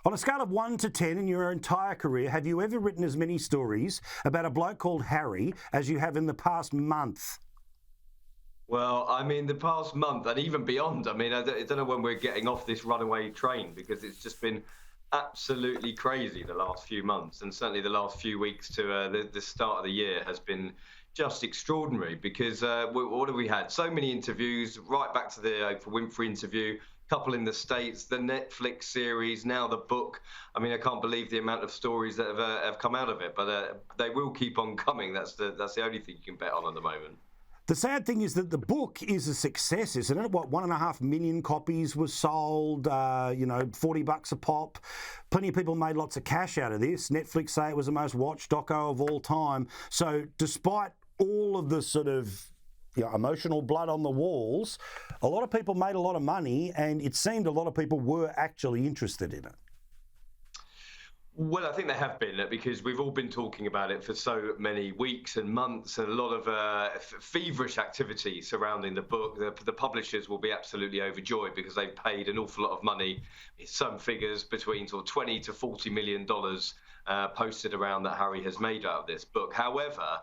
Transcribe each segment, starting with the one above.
On a scale of 1 to 10 in your entire career, have you ever written as many stories about a bloke called Harry as you have in the past month? Well, I mean, the past month and even beyond, I mean, I don't know when we're getting off this runaway train because it's just been absolutely crazy the last few months. And certainly the last few weeks to the start of the year has been just extraordinary because what have we had? So many interviews, right back to the Oprah Winfrey interview, couple in the States, the Netflix series, now the book. I mean, I can't believe the amount of stories that have come out of it, but they will keep on coming. That's the only thing you can bet on at the moment. The sad thing is that the book is a success, isn't it? What, 1.5 million copies was sold, $40 a pop. Plenty of people made lots of cash out of this. Netflix say it was the most watched doco of all time. So despite all of the sort of emotional blood on the walls, a lot of people made a lot of money, and it seemed a lot of people were actually interested in it. Well, I think they have been because we've all been talking about it for so many weeks and months, and a lot of feverish activity surrounding the book. The publishers will be absolutely overjoyed because they've paid an awful lot of money. Some figures between sort of $20 to $40 million posted around that Harry has made out of this book. However,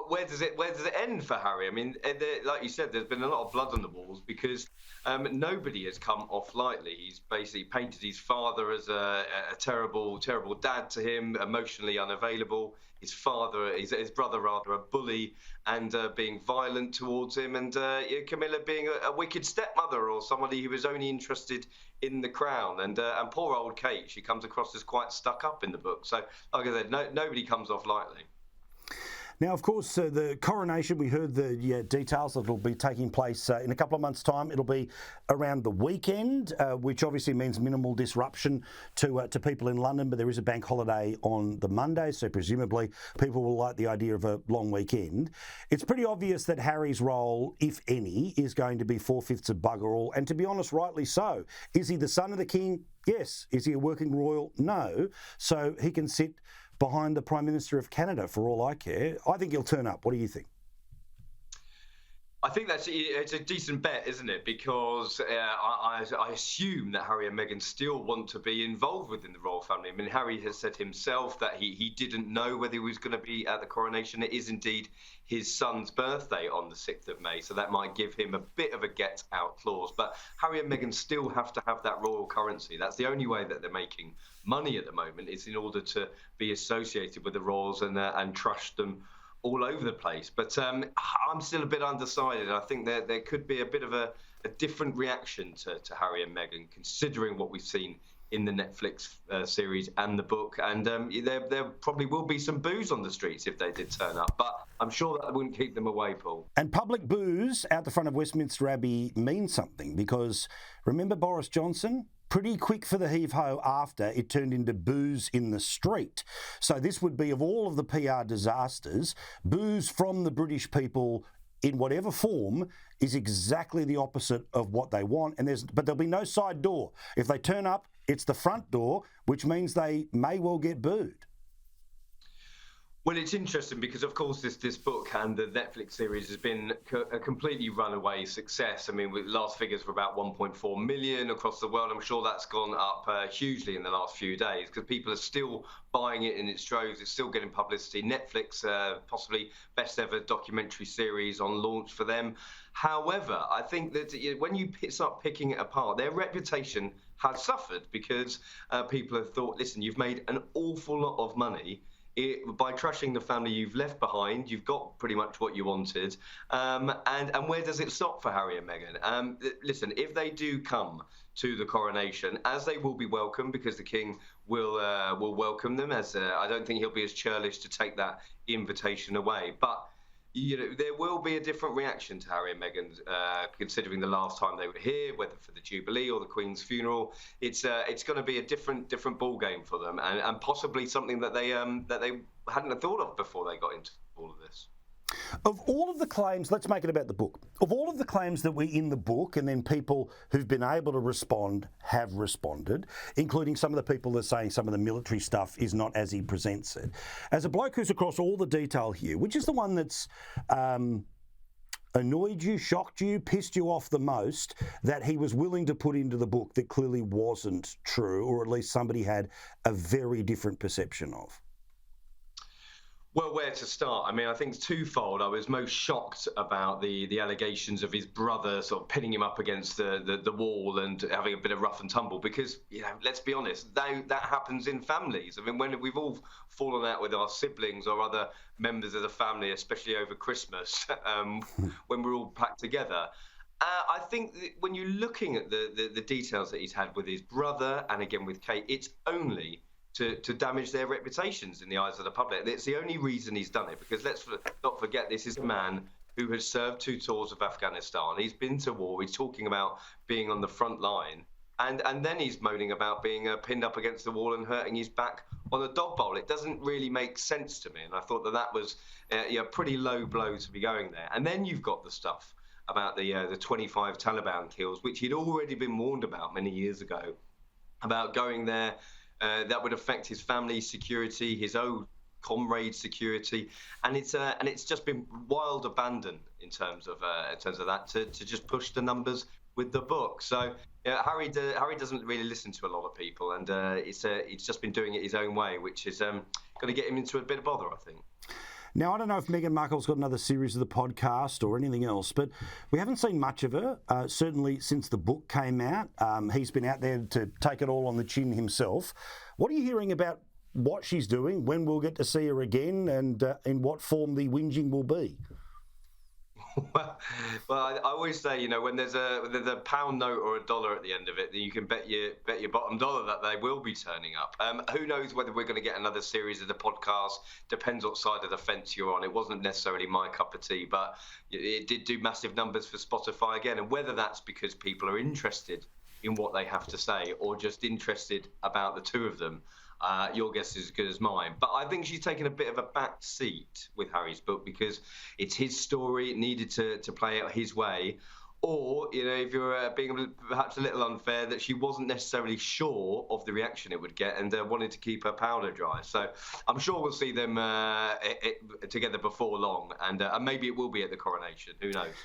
where does it end for Harry? I mean, like you said, there's been a lot of blood on the walls because nobody has come off lightly. He's basically painted his father as a terrible dad to him, emotionally unavailable. His brother rather, a bully and being violent towards him, and Camilla being a wicked stepmother or somebody who was only interested in the crown. And poor old Kate, she comes across as quite stuck up in the book. So, like I said, nobody comes off lightly. Now, of course, the coronation, we heard the details that will be taking place in a couple of months' time. It'll be around the weekend, which obviously means minimal disruption to people in London, but there is a bank holiday on the Monday, so presumably people will like the idea of a long weekend. It's pretty obvious that Harry's role, if any, is going to be 4/5 of bugger all, and to be honest, rightly so. Is he the son of the king? Yes. Is he a working royal? No. So he can sit behind the Prime Minister of Canada for all I care. I think he'll turn up. What do you think? I think it's a decent bet, isn't it? Because I assume that Harry and Meghan still want to be involved within the royal family. I mean, Harry has said himself that he didn't know whether he was going to be at the coronation. It is indeed his son's birthday on the 6th of May, so that might give him a bit of a get-out clause. But Harry and Meghan still have to have that royal currency. That's the only way that they're making money at the moment, is in order to be associated with the royals and trust them all over the place. But I'm still a bit undecided. I think there could be a bit of a different reaction to Harry and Meghan, considering what we've seen in the Netflix series and the book. And there probably will be some boos on the streets if they did turn up. But I'm sure that wouldn't keep them away, Paul. And public boos out the front of Westminster Abbey means something, because remember Boris Johnson? Pretty quick for the heave-ho after, it turned into boos in the street. So this would be, of all of the PR disasters, boos from the British people in whatever form is exactly the opposite of what they want. But there'll be no side door. If they turn up, it's the front door, which means they may well get booed. Well, it's interesting because, of course, this book and the Netflix series has been a completely runaway success. I mean, last figures were about 1.4 million across the world. I'm sure that's gone up hugely in the last few days because people are still buying it in its droves. It's still getting publicity. Netflix, possibly best ever documentary series on launch for them. However, I think that when you start picking it apart, their reputation has suffered because people have thought, listen, you've made an awful lot of money by trashing the family you've left behind. You've got pretty much what you wanted. And where does it stop for Harry and Meghan? Listen, if they do come to the coronation, as they will be welcome because the King will welcome them, as I don't think he'll be as churlish to take that invitation away. But there will be a different reaction to Harry and Meghan, considering the last time they were here, whether for the Jubilee or the Queen's funeral. It's going to be a different ball game for them, and possibly something that they hadn't thought of before they got into all of this. Of all of the claims, let's make it about the book. Of all of the claims that were in the book, and then people who've been able to respond have responded, including some of the people that are saying some of the military stuff is not as he presents it. As a bloke who's across all the detail here, which is the one that's annoyed you, shocked you, pissed you off the most that he was willing to put into the book that clearly wasn't true, or at least somebody had a very different perception of? Well, where to start? I mean, I think it's twofold. I was most shocked about the allegations of his brother sort of pinning him up against the wall and having a bit of rough and tumble because, let's be honest, that happens in families. I mean, when we've all fallen out with our siblings or other members of the family, especially over Christmas, when we're all packed together. I think that when you're looking at the details that he's had with his brother and again with Kate, it's only to damage their reputations in the eyes of the public. It's the only reason he's done it, because let's not forget, this is a man who has served 2 tours of Afghanistan. He's been to war. He's talking about being on the front line. And then he's moaning about being pinned up against the wall and hurting his back on a dog bowl. It doesn't really make sense to me. And I thought that was a pretty low blow to be going there. And then you've got the stuff about the 25 Taliban kills, which he'd already been warned about many years ago, about going there. That would affect his family's security, his own comrades' security, and it's just been wild abandon in terms of that to just push the numbers with the book. So Harry doesn't really listen to a lot of people, and he's just been doing it his own way, which is going to get him into a bit of bother, I think. Now, I don't know if Meghan Markle's got another series of the podcast or anything else, but we haven't seen much of her, certainly since the book came out. He's been out there to take it all on the chin himself. What are you hearing about what she's doing, when we'll get to see her again, and in what form the whinging will be? Well, I always say, when there's a pound note or a dollar at the end of it, then you can bet your bottom dollar that they will be turning up. Who knows whether we're going to get another series of the podcast? Depends what side of the fence you're on. It wasn't necessarily my cup of tea, but it did do massive numbers for Spotify again. And whether that's because people are interested in what they have to say or just interested about the two of them, your guess is as good as mine. But I think she's taken a bit of a back seat with Harry's book because it's his story. It needed to play out his way. Or, if you're being perhaps a little unfair, that she wasn't necessarily sure of the reaction it would get and wanted to keep her powder dry. So I'm sure we'll see them together before long. And maybe it will be at the coronation. Who knows?